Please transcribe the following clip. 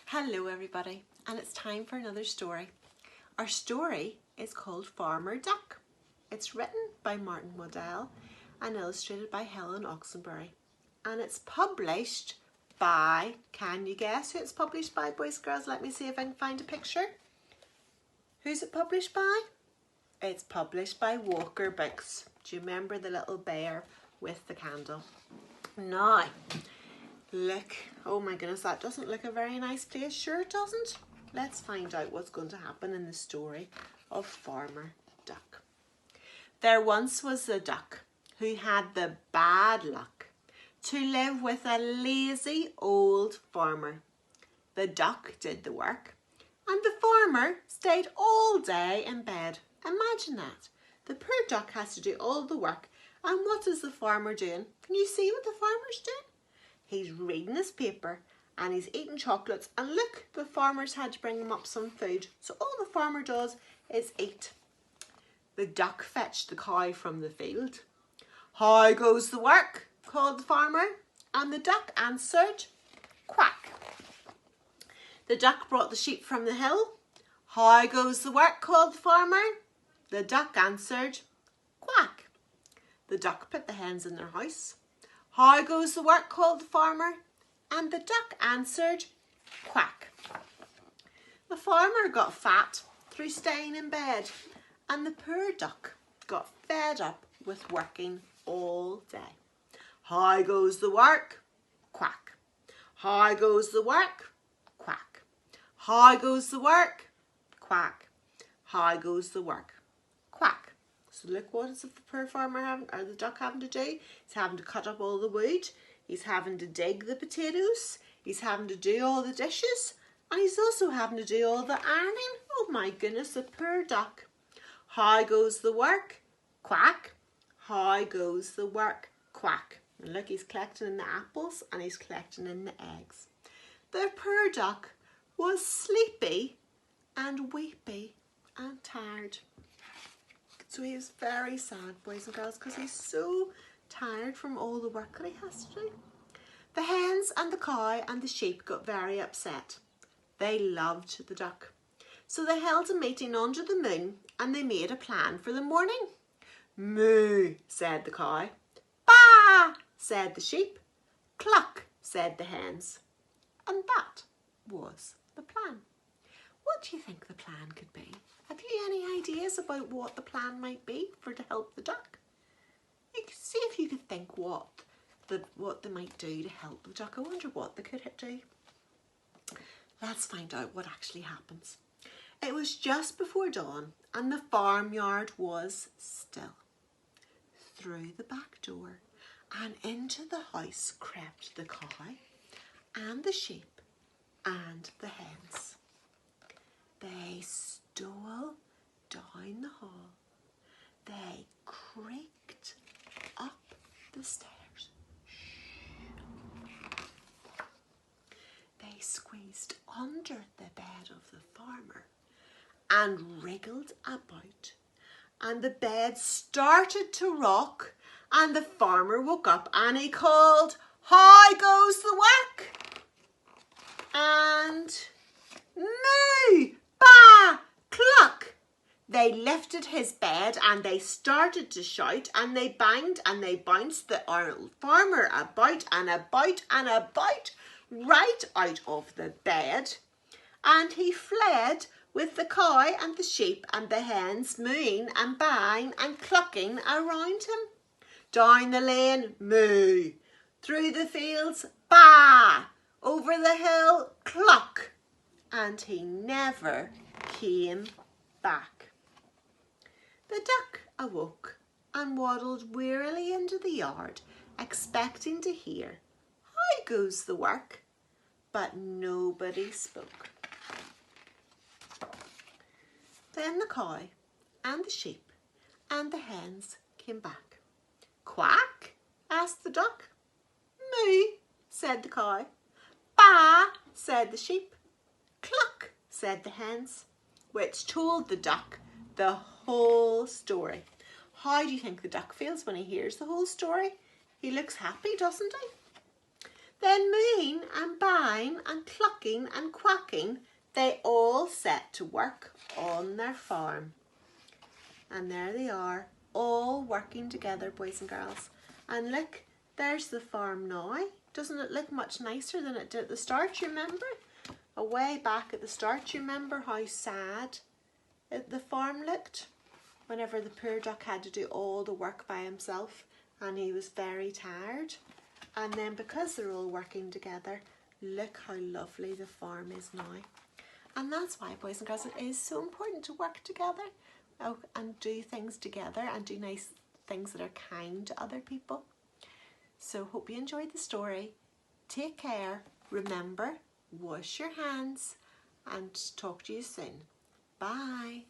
Hello everybody, and it's time for another story. Our story is called Farmer Duck. It's written by Martin Waddell and illustrated by Helen Oxenbury. And it's published by, can you guess who it's published by, boys and girls? Let me see if I can find a picture. Who's it published by? It's published by Walker Books. Do you remember the little bear with the candle? Now, look, oh my goodness, that doesn't look a very nice place. Sure it doesn't. Let's find out what's going to happen in the story of Farmer Duck. There once was a duck who had the bad luck to live with a lazy old farmer. The duck did the work and the farmer stayed all day in bed. Imagine that. The poor duck has to do all the work, and what is the farmer doing? Can you see what the farmer's doing? He's reading his paper and he's eating chocolates, and look, the farmer's had to bring him up some food. So all the farmer does is eat. The duck fetched the cow from the field. "How goes the work?" called the farmer, and the duck answered, "Quack." The duck brought the sheep from the hill. "How goes the work?" called the farmer. The duck answered, "Quack." The duck put the hens in their house. "How goes the work?" called the farmer, and the duck answered, "Quack." The farmer got fat through staying in bed, and the poor duck got fed up with working all day. "How goes the work?" Quack. "How goes the work?" Quack. "How goes the work?" Quack. "How goes the work?" Quack. So look, what is the poor farmer having, or the duck having to do? He's having to cut up all the wood. He's having to dig the potatoes. He's having to do all the dishes. And he's also having to do all the ironing. Oh my goodness, the poor duck. How goes the work? Quack. How goes the work? Quack. And look, he's collecting in the apples and he's collecting in the eggs. The poor duck was sleepy and weepy and tired. So he is very sad, boys and girls, because he's so tired from all the work that he has to do. The hens and the cow and the sheep got very upset. They loved the duck. So they held a meeting under the moon and they made a plan for the morning. "Moo," said the cow. "Baa," said the sheep. "Cluck," said the hens. And that was the plan. What do you think the plan could be? Have you any ideas about what the plan might be to help the duck? You could see if you could think what they might do to help the duck. I wonder what they could do. Let's find out what actually happens. It was just before dawn and the farmyard was still. Through the back door and into the house crept the cow and the sheep and the hens. They stole down the hall. They creaked up the stairs. They squeezed under the bed of the farmer and wriggled about. And the bed started to rock, and the farmer woke up and he called, "How goes the work?" And "Moo, baa, cluck." They lifted his bed and they started to shout, and they banged and they bounced the farmer about and about and about right out of the bed. And he fled with the cow and the sheep and the hens mooing and baaing and clucking around him. Down the lane, moo. Through the fields, baa. Over the hill, cluck. And he never came back. The duck awoke and waddled wearily into the yard, expecting to hear, "How goes the work?" But nobody spoke. Then the cow and the sheep and the hens came back. "Quack?" asked the duck. "Moo," said the cow. "Baa," said the sheep. "Cluck," said the hens, which told the duck the whole story. How do you think the duck feels when he hears the whole story? He looks happy, doesn't he? Then mooing and bowing and clucking and quacking, they all set to work on their farm. And there they are, all working together, boys and girls. And look, there's the farm now. Doesn't it look much nicer than it did at the start, you remember? Way back at the start, you remember how sad the farm looked? Whenever the poor duck had to do all the work by himself and he was very tired. And then because they're all working together, look how lovely the farm is now. And that's why, boys and girls, it is so important to work together and do things together and do nice things that are kind to other people. So hope you enjoyed the story. Take care. Remember, wash your hands and talk to you soon. Bye.